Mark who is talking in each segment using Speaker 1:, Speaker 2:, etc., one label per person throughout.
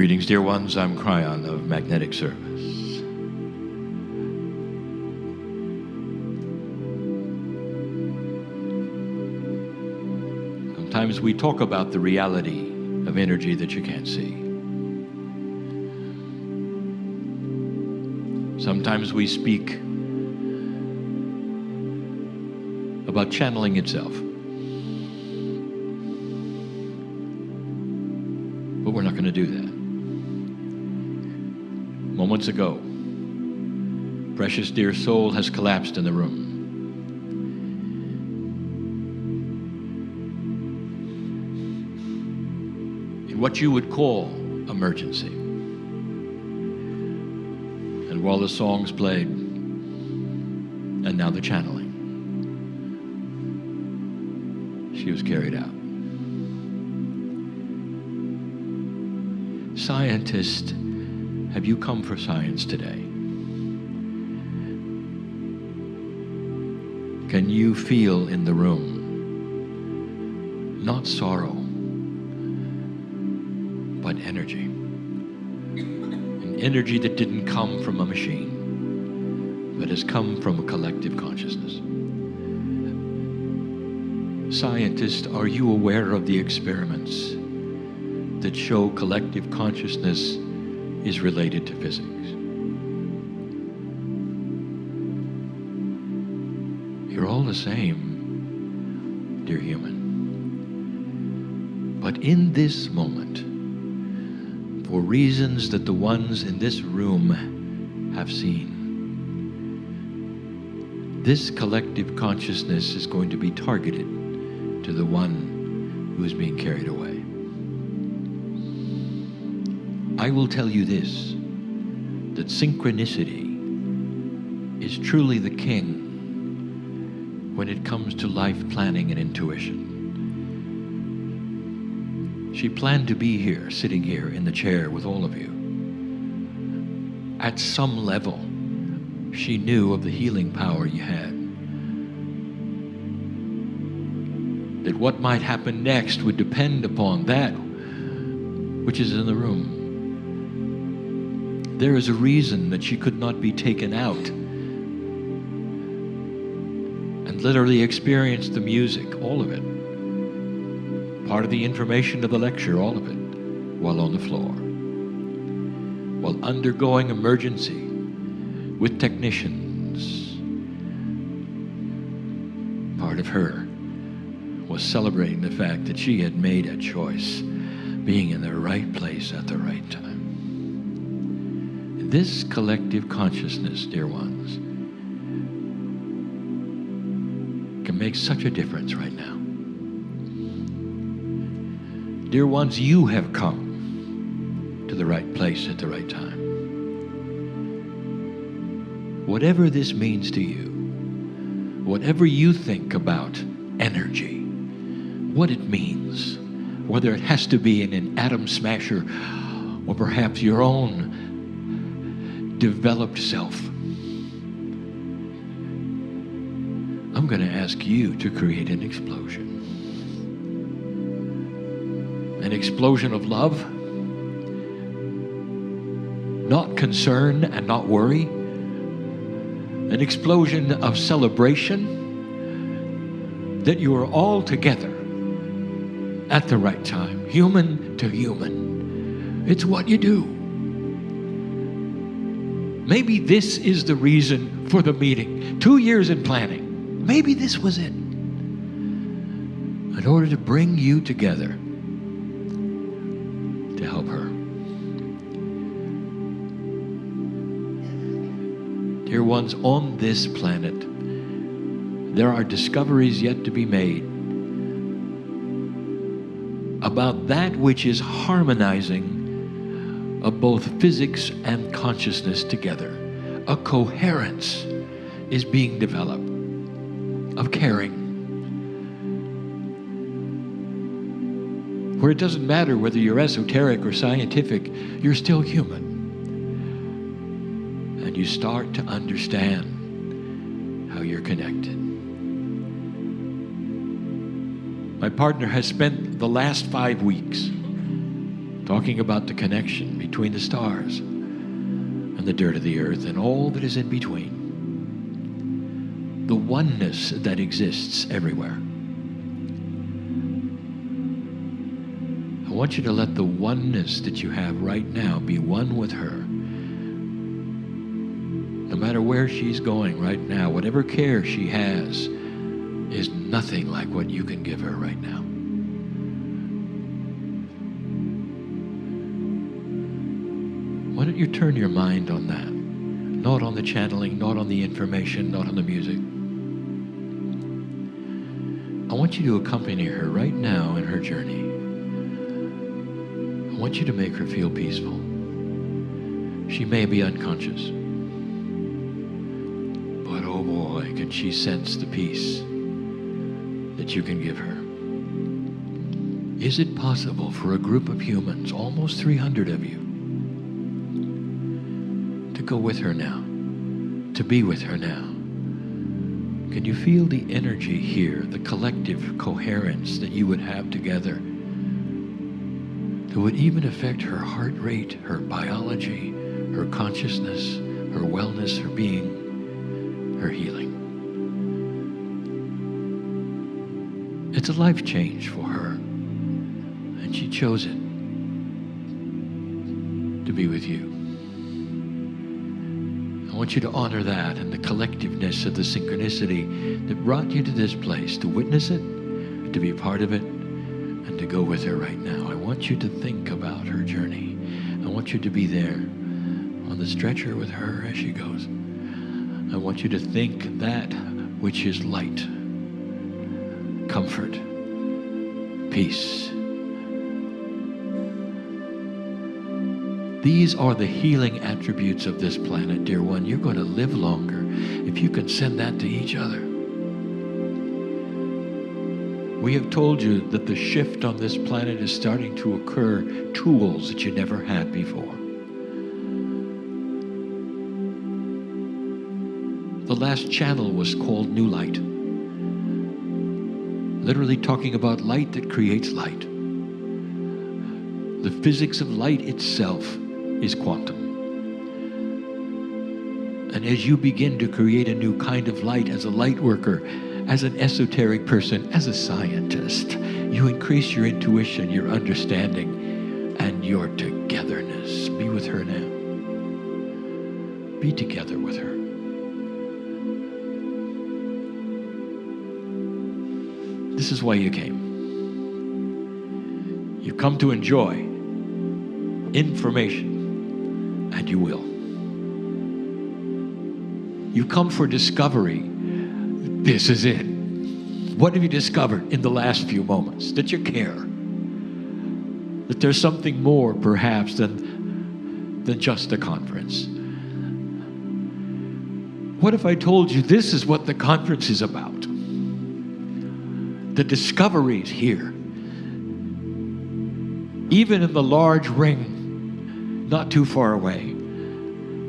Speaker 1: Greetings, dear ones. I'm Kryon of Magnetic Service. Sometimes we talk about the reality of energy that you can't see. Sometimes we speak about channeling itself. But we're not going to do that. Moments ago, precious dear soul has collapsed in the room. In what you would call emergency. And while the songs played, and now the channeling, she was carried out. Scientist, have you come for science today? Can you feel in the room not sorrow, but energy? An energy that didn't come from a machine, but has come from a collective consciousness. Scientist, are you aware of the experiments that show collective consciousness is related to physics? You're all the same, dear human. But in this moment, for reasons that the ones in this room have seen, this collective consciousness is going to be targeted to the one who is being carried away. I will tell you this, that synchronicity is truly the king when it comes to life planning and intuition. She planned to be here, sitting here in the chair with all of you. At some level, she knew of the healing power you had. That what might happen next would depend upon that which is in the room. There is a reason that she could not be taken out and literally experience the music, all of it. Part of the information of the lecture, all of it, while on the floor. While undergoing emergency with technicians. Part of her was celebrating the fact that she had made a choice, being in the right place at the right time. This collective consciousness, dear ones, can make such a difference right now. Dear ones, you have come to the right place at the right time. Whatever this means to you, whatever you think about energy, what it means, whether it has to be in an atom smasher or perhaps your own developed self, I'm going to ask you to create an explosion. An explosion of love, not concern and not worry. An explosion of celebration that you are all together at the right time, human to human. It's what you do. Maybe this is the reason for the meeting. 2 years in planning. Maybe this was it. In order to bring you together to help her. Dear ones, on this planet, there are discoveries yet to be made about that which is harmonizing of both physics and consciousness together. A coherence is being developed of caring. Where it doesn't matter whether you're esoteric or scientific, you're still human. And you start to understand how you're connected. My partner has spent the last 5 weeks talking about the connection between the stars and the dirt of the earth and all that is in between. The oneness that exists everywhere. I want you to let the oneness that you have right now be one with her. No matter where she's going right now, whatever care she has is nothing like what you can give her right now. Why don't you turn your mind on that? Not on the channeling, not on the information, not on the music. I want you to accompany her right now in her journey. I want you to make her feel peaceful. She may be unconscious, but oh boy, can she sense the peace that you can give her. Is it possible for a group of humans, almost 300 of you, to go with her now, to be with her now? Can you feel the energy here, the collective coherence that you would have together that would even affect her heart rate, her biology, her consciousness, her wellness, her being, her healing? It's a life change for her, and she chose it to be with you. I want you to honor that and the collectiveness of the synchronicity that brought you to this place, to witness it, to be part of it, and to go with her right now. I want you to think about her journey. I want you to be there on the stretcher with her as she goes. I want you to think that which is light, comfort, peace. These are the healing attributes of this planet, dear one. You're going to live longer if you can send that to each other. We have told you that the shift on this planet is starting to occur, tools that you never had before. The last channel was called New Light, literally talking about light that creates light. The physics of light itself is quantum. And as you begin to create a new kind of light as a light worker, as an esoteric person, as a scientist, you increase your intuition, your understanding, and your togetherness. Be with her now. Be together with her. This is why you came. You come to enjoy information, and you will. You come for discovery. This is it. What have you discovered in the last few moments? That you care. That there's something more, perhaps, than just a conference. What if I told you this is what the conference is about? The discoveries here. Even in the large ring, not too far away,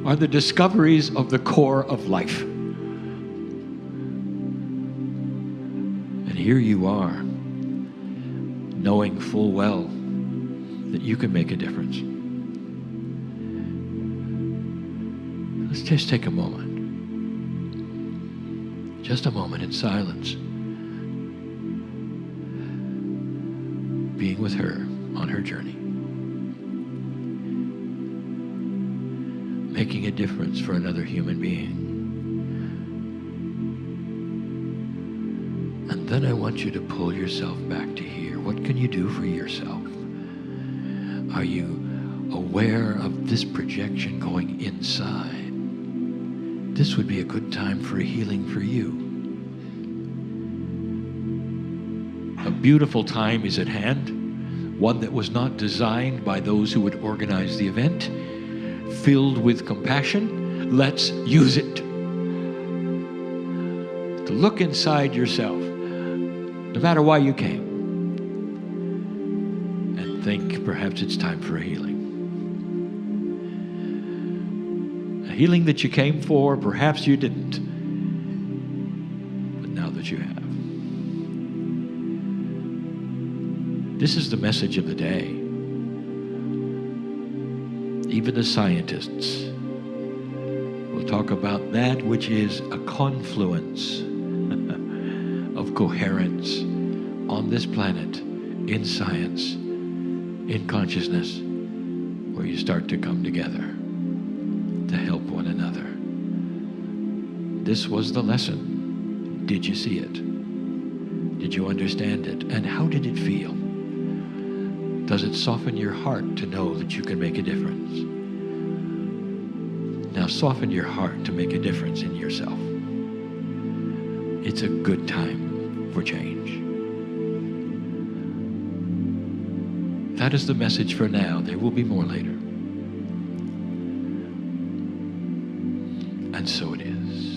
Speaker 1: are the discoveries of the core of life. And here you are, knowing full well that you can make a difference. Let's just take a moment. Just a moment in silence. Being with her on her journey. Making a difference for another human being. And then I want you to pull yourself back to here. What can you do for yourself? Are you aware of this projection going inside? This would be a good time for a healing for you. A beautiful time is at hand, one that was not designed by those who would organize the event. Filled with compassion, let's use it. To look inside yourself, no matter why you came, and think perhaps it's time for a healing. A healing that you came for, perhaps you didn't, but now that you have. This is the message of the day. Even the scientists will talk about that which is a confluence of coherence on this planet, in science, in consciousness, where you start to come together to help one another. This was the lesson. Did you see it? Did you understand it? And how did it feel? Does it soften your heart to know that you can make a difference? Now soften your heart to make a difference in yourself. It's a good time for change. That is the message for now. There will be more later. And so it is.